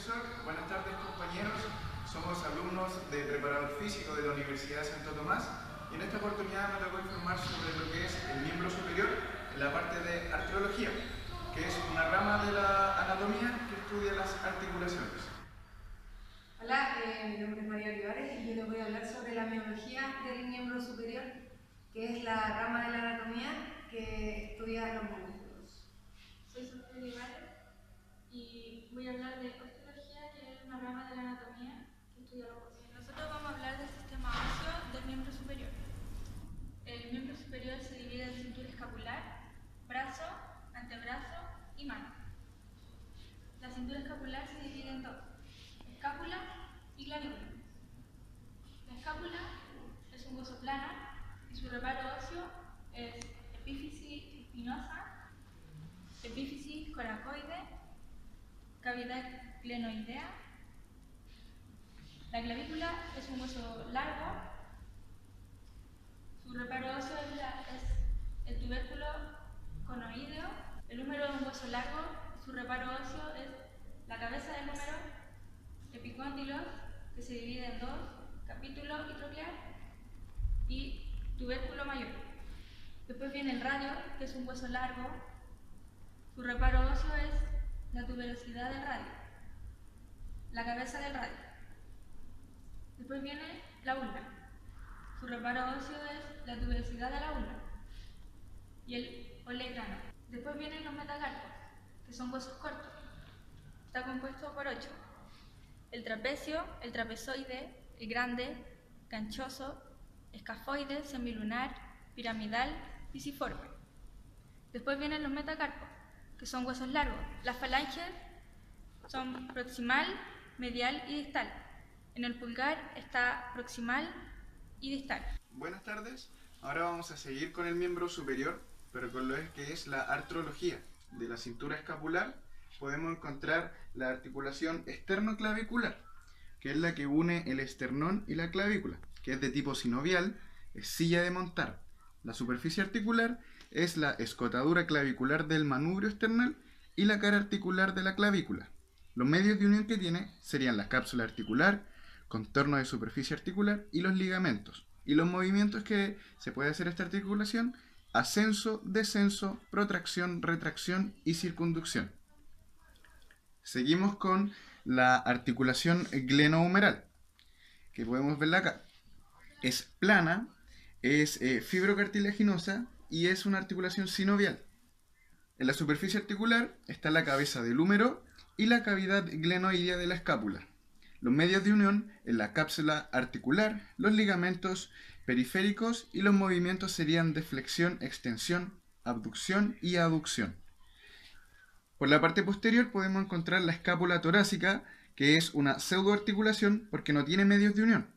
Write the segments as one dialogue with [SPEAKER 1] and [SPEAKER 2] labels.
[SPEAKER 1] profesor. Buenas tardes, compañeros. Somos alumnos de preparador físico de la Universidad de Santo Tomás y en esta oportunidad me tocó informar sobre lo que es el miembro superior en la parte de artrología, que es una rama de la anatomía que estudia las articulaciones.
[SPEAKER 2] Hola, mi nombre es María Olivares y yo les voy a hablar sobre la miología del miembro superior, que es la rama de la anatomía que estudia los músculos.
[SPEAKER 3] Soy Sofía Olivares y voy a hablar de osteología, que es una rama de la anatomía que estudia los huesos. Nosotros vamos a hablar del sistema óseo del miembro superior. El miembro superior se divide en cintura escapular, brazo, antebrazo y mano. La cintura escapular se divide en dos: escápula y clavícula. La escápula es un hueso plano y su reparo óseo es epífisis espinosa, epífisis coracoide, cavidad glenoidea. La clavícula es un hueso largo, su reparo óseo es el tubérculo conoideo. El húmero es un hueso largo, su reparo óseo es la cabeza del húmero, epicóndilos, que se divide en dos: capítulo y troclear, y tubérculo mayor. Después viene el radio, que es un hueso largo, su reparo óseo es la tuberosidad del radio, la cabeza del radio. Después viene la ulna, su reparo óseo es la tuberosidad de la ulna y el olecrano. Después vienen los metacarpos, que son huesos cortos. Está compuesto por 8: el trapecio, el trapezoide, el grande, canchoso, escafoide, semilunar, piramidal, pisiforme. Después vienen los metacarpos, que son huesos largos. Las falanges son proximal, medial y distal. En el pulgar está proximal y distal.
[SPEAKER 1] Buenas tardes. Ahora vamos a seguir con el miembro superior, pero con lo que es la artrología. De la cintura escapular podemos encontrar la articulación esternoclavicular, que es la que une el esternón y la clavícula, que es de tipo sinovial, es silla de montar. La superficie articular es la escotadura clavicular del manubrio esternal y la cara articular de la clavícula. Los medios de unión que tiene serían la cápsula articular, contorno de superficie articular y los ligamentos. Y los movimientos que se puede hacer esta articulación: ascenso, descenso, protracción, retracción y circunducción. Seguimos con la articulación glenohumeral, que podemos verla acá. Es plana, es fibrocartilaginosa y es una articulación sinovial. En la superficie articular está la cabeza del húmero y la cavidad glenoidea de la escápula. Los medios de unión en la cápsula articular, los ligamentos periféricos, y los movimientos serían de flexión, extensión, abducción y aducción. Por la parte posterior podemos encontrar la escápula torácica, que es una pseudoarticulación porque no tiene medios de unión.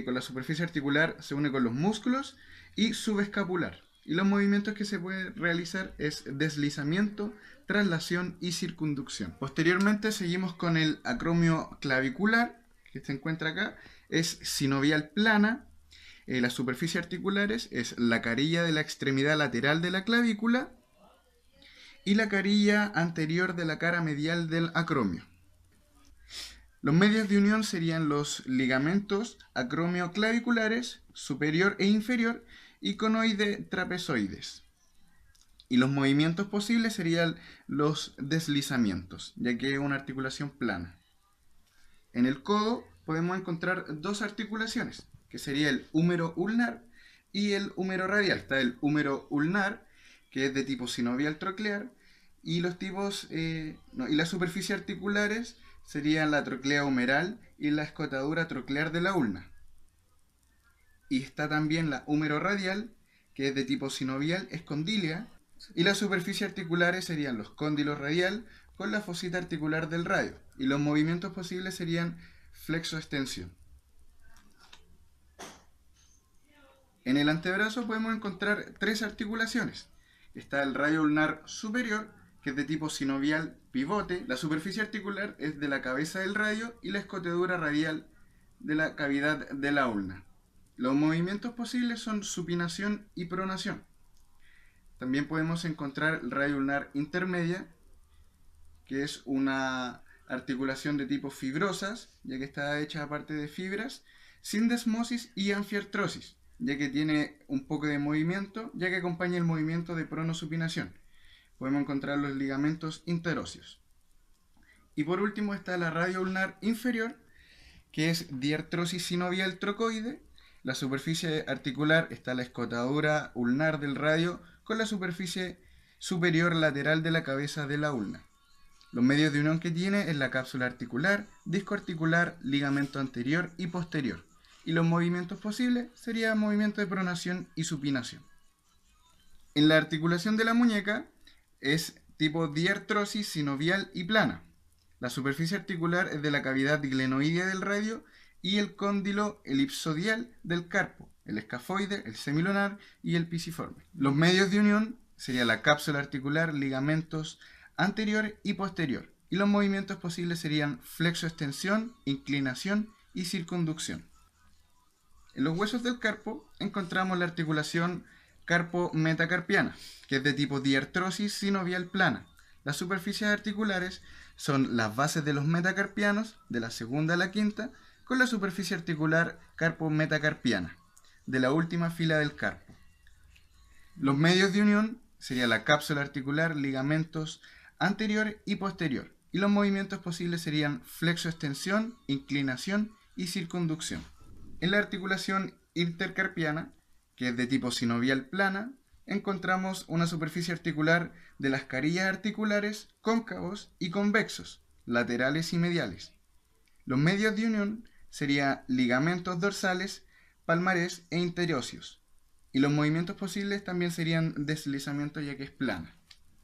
[SPEAKER 1] Con la superficie articular se une con los músculos y subescapular. Y los movimientos que se puede realizar es deslizamiento, traslación y circunducción. Posteriormente seguimos con el acromio clavicular, que se encuentra acá. Es sinovial plana. Las superficies articulares es la carilla de la extremidad lateral de la clavícula y la carilla anterior de la cara medial del acromio. Los medios de unión serían los ligamentos acromioclaviculares superior e inferior y conoide trapezoides. Y los movimientos posibles serían los deslizamientos, ya que es una articulación plana. En el codo podemos encontrar dos articulaciones, que sería el húmero ulnar y el húmero radial. Está el húmero ulnar, que es de tipo sinovial troclear, y las superficies articulares serían la troclea humeral y la escotadura troclear de la ulna. Y está también la húmero radial, que es de tipo sinovial escondílea, y las superficies articulares serían los cóndilos radial con la fosita articular del radio. Y los movimientos posibles serían flexo-extensión. En el antebrazo podemos encontrar tres articulaciones. Está el radio ulnar superior, que es de tipo sinovial pivote. La superficie articular es de la cabeza del radio y la escotadura radial de la cavidad de la ulna. Los movimientos posibles son supinación y pronación. También podemos encontrar el radio ulnar intermedia, que es una articulación de tipo fibrosas, ya que está hecha aparte de fibras, sindesmosis y anfiartrosis, ya que tiene un poco de movimiento, ya que acompaña el movimiento de pronosupinación. Podemos encontrar los ligamentos interóseos. Y por último está la radio ulnar inferior, que es diartrosis sinovial trocoide. La superficie articular está la escotadura ulnar del radio con la superficie superior lateral de la cabeza de la ulna. Los medios de unión que tiene es la cápsula articular, disco articular, ligamento anterior y posterior. Y los movimientos posibles serían movimiento de pronación y supinación. En la articulación de la muñeca es tipo diartrosis sinovial y plana. La superficie articular es de la cavidad glenoidea del radio y el cóndilo elipsodial del carpo, el escafoide, el semilunar y el pisiforme. Los medios de unión sería la cápsula articular, ligamentos anterior y posterior. Y los movimientos posibles serían flexoextensión, inclinación y circunducción. En los huesos del carpo encontramos la articulación carpo-metacarpiana, que es de tipo diartrosis sinovial plana. Las superficies articulares son las bases de los metacarpianos, de la segunda a la quinta, con la superficie articular carpo-metacarpiana, de la última fila del carpo. Los medios de unión sería la cápsula articular, ligamentos anterior y posterior. Y los movimientos posibles serían flexoextensión, inclinación y circunducción. En la articulación intercarpiana, que es de tipo sinovial plana, encontramos una superficie articular de las carillas articulares cóncavos y convexos, laterales y mediales. Los medios de unión serían ligamentos dorsales, palmares e interóseos. Y los movimientos posibles también serían deslizamiento, ya que es plana.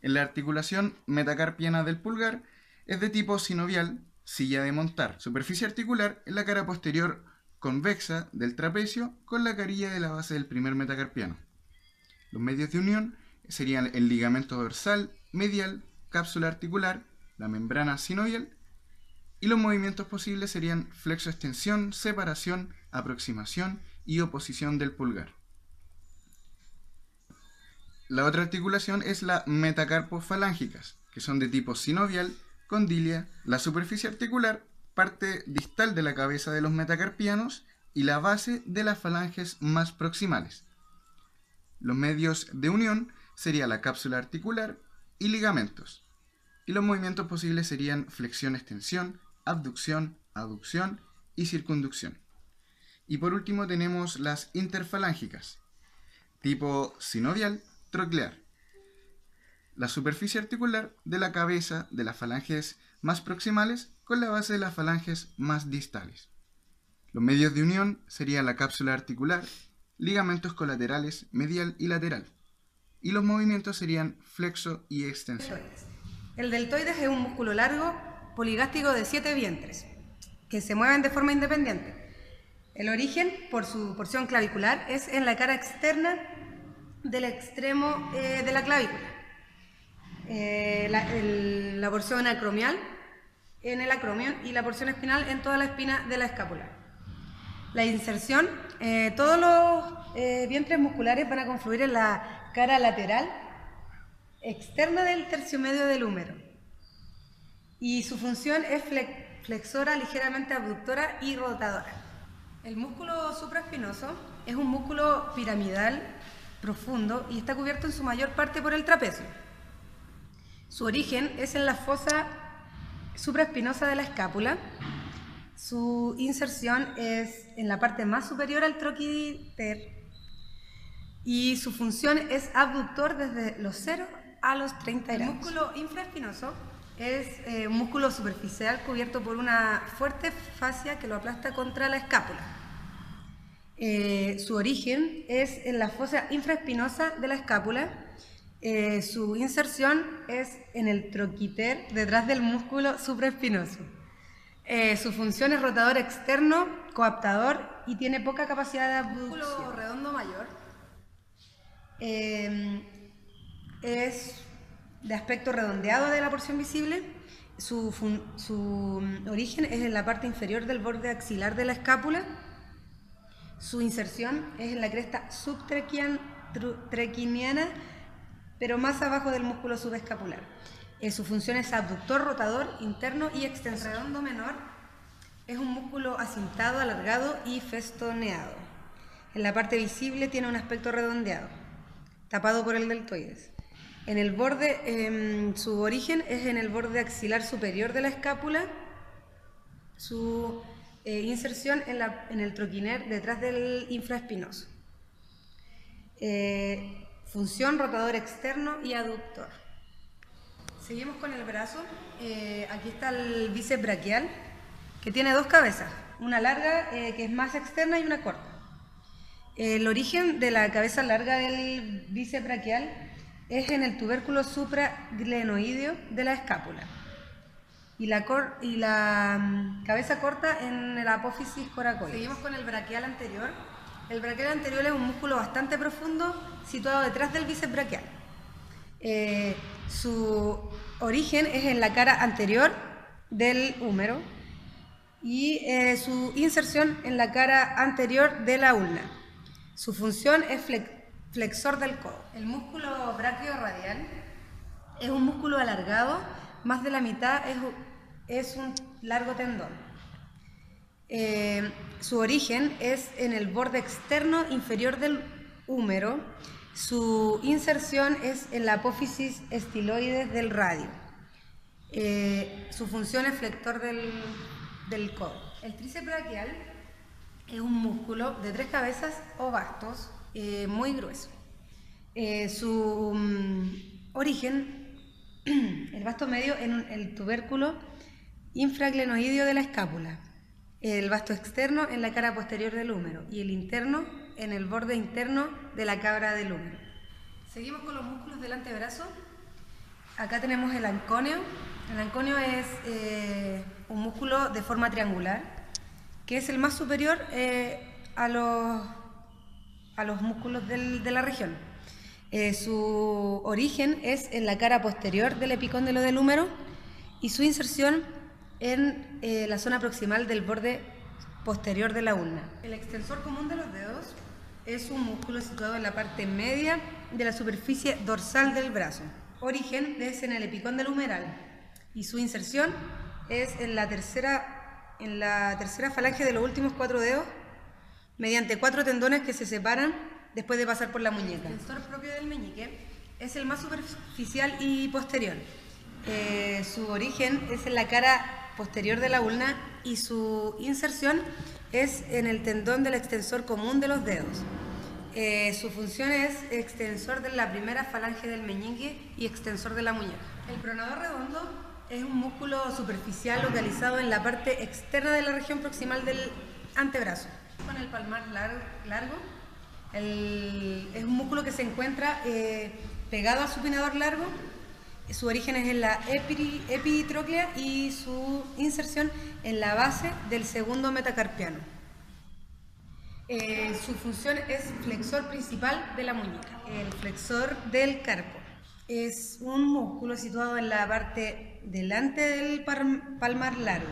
[SPEAKER 1] En la articulación metacarpiana del pulgar es de tipo sinovial, silla de montar. Superficie articular en la cara posterior convexa del trapecio con la carilla de la base del primer metacarpiano. Los medios de unión serían el ligamento dorsal, medial, cápsula articular, la membrana sinovial, y los movimientos posibles serían flexoextensión, separación, aproximación y oposición del pulgar. La otra articulación es la metacarpofalángicas, que son de tipo sinovial, condilia, la superficie articular, parte distal de la cabeza de los metacarpianos y la base de las falanges más proximales. Los medios de unión sería la cápsula articular y ligamentos. Y los movimientos posibles serían flexión-extensión, abducción, aducción y circunducción. Y por último tenemos las interfalángicas, tipo sinovial, troclear. La superficie articular de la cabeza de las falanges más proximales con la base de las falanges más distales. Los medios de unión serían la cápsula articular, ligamentos colaterales medial y lateral. Y los movimientos serían flexo y extensión.
[SPEAKER 2] El deltoides es un músculo largo, poligástrico de 7 vientres, que se mueven de forma independiente. El origen, por su porción clavicular, es en la cara externa del extremo de la clavícula. La porción acromial en el acromion y la porción espinal en toda la espina de la escápula. La inserción, todos los vientres musculares van a confluir en la cara lateral externa del tercio medio del húmero. Y su función es flexora, ligeramente abductora y rotadora. El músculo supraespinoso es un músculo piramidal profundo y está cubierto en su mayor parte por el trapecio. Su origen es en la fosa supraespinosa de la escápula. Su inserción es en la parte más superior al troquiter y su función es abductor desde los 0 a los 30 grados. El músculo infraespinoso es un músculo superficial cubierto por una fuerte fascia que lo aplasta contra la escápula. Su origen es en la fosa infraespinosa de la escápula. Su inserción es en el troquiter detrás del músculo supraespinoso. Su función es rotador externo, coaptador y tiene poca capacidad de abducción. El músculo redondo mayor es de aspecto redondeado de la porción visible. Su origen es en la parte inferior del borde axilar de la escápula. Su inserción es en la cresta subtrequiniana, pero más abajo del músculo subescapular. Su función es abductor, rotador, interno y extensor. El redondo menor es un músculo asintado, alargado y festoneado. En la parte visible tiene un aspecto redondeado, tapado por el deltoides. En el borde, su origen es en el borde axilar superior de la escápula. Su inserción en el troquiner detrás del infraespinoso. Función rotador externo y aductor. Seguimos con el brazo. Aquí está el bíceps braquial, que tiene dos cabezas, una larga que es más externa y una corta. El origen de la cabeza larga del bíceps braquial es en el tubérculo supraglenoideo de la escápula y la cabeza corta en la apófisis coracoides. Seguimos con el braquial anterior. El braquial anterior es un músculo bastante profundo situado detrás del bíceps braquial. Su origen es en la cara anterior del húmero y su inserción en la cara anterior de la ulna. Su función es flexor del codo. El músculo braquiorradial es un músculo alargado, más de la mitad es un largo tendón. Su origen es en el borde externo inferior del húmero. Su inserción es en la apófisis estiloides del radio. Su función es flexor del codo. El tríceps braquial es un músculo de 3 cabezas o bastos, muy grueso. Su origen, el basto medio en el tubérculo infraglenoideo de la escápula, el basto externo en la cara posterior del húmero y el interno en el borde interno de la cabra del húmero. Seguimos con los músculos del antebrazo. Acá tenemos el anconio. El anconio es un músculo de forma triangular, que es el más superior a los músculos de la región. Su origen es en la cara posterior del epicóndilo del húmero y su inserción en la zona proximal del borde posterior de la ulna. El extensor común de los dedos es un músculo situado en la parte media de la superficie dorsal del brazo. Origen es en el epicóndilo humeral y su inserción es en la tercera falange de los últimos 4 dedos mediante 4 tendones que se separan después de pasar por la muñeca. El extensor propio del meñique es el más superficial y posterior. Su origen es en la cara posterior de la ulna y su inserción es en el tendón del extensor común de los dedos. Su función es extensor de la primera falange del meñique y extensor de la muñeca. El pronador redondo es un músculo superficial localizado en la parte externa de la región proximal del antebrazo. Con el palmar largo, es un músculo que se encuentra pegado al supinador largo. Su origen es en la epitróclea y su inserción en la base del segundo metacarpiano. Su función es flexor principal de la muñeca. El flexor del carpo es un músculo situado en la parte delante del palmar largo.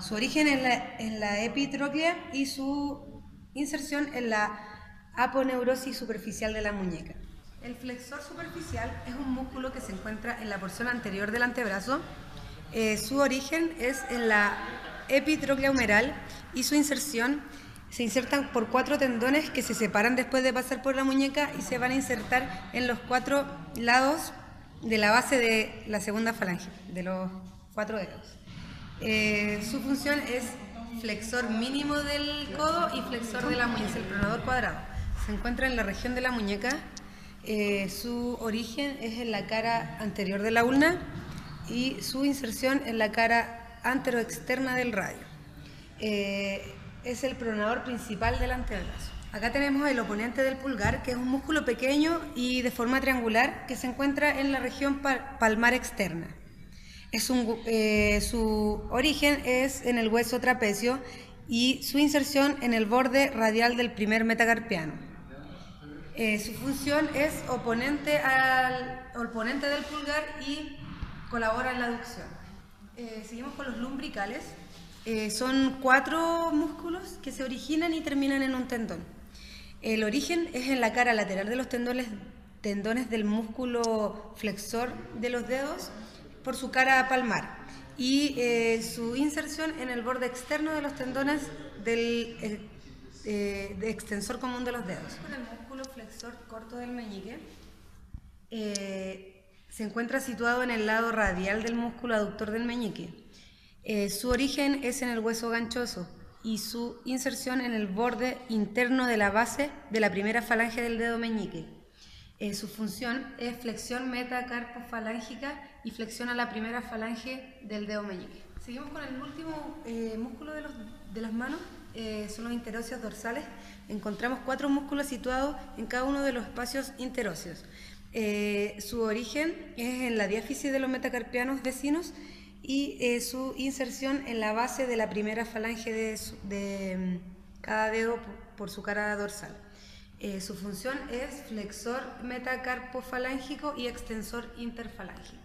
[SPEAKER 2] Su origen en la epitróclea y su inserción en la aponeurosis superficial de la muñeca. El flexor superficial es un músculo que se encuentra en la porción anterior del antebrazo. Su origen es en la epitróclea humeral y su inserción se insertan por 4 tendones que se separan después de pasar por la muñeca y se van a insertar en los 4 lados de la base de la segunda falange, de los 4 dedos. Su función es flexor mínimo del codo y flexor de la muñeca, es el pronador cuadrado. Se encuentra en la región de la muñeca. Su origen es en la cara anterior de la ulna y su inserción en la cara anteroexterna del radio. Es el pronador principal del antebrazo. Acá tenemos el oponente del pulgar, que es un músculo pequeño y de forma triangular que se encuentra en la región palmar externa. Su origen es en el hueso trapecio y su inserción en el borde radial del primer metacarpiano. Su función es oponente del pulgar y colabora en la aducción. Seguimos con los lumbricales. Son 4 músculos que se originan y terminan en un tendón. El origen es en la cara lateral de los tendones del músculo flexor de los dedos por su cara palmar y su inserción en el borde externo de los tendones del de extensor común de los dedos. Con el músculo flexor corto del meñique se encuentra situado en el lado radial del músculo aductor del meñique. Su origen es en el hueso ganchoso y su inserción en el borde interno de la base de la primera falange del dedo meñique. Su función es flexión metacarpofalángica y flexión a la primera falange del dedo meñique. Seguimos con el último músculo de las manos, son los interóseos dorsales. Encontramos 4 músculos situados en cada uno de los espacios interóseos. Su origen es en la diáfisis de los metacarpianos vecinos y su inserción en la base de la primera falange de cada dedo por su cara dorsal. Su función es flexor metacarpofalángico y extensor interfalángico.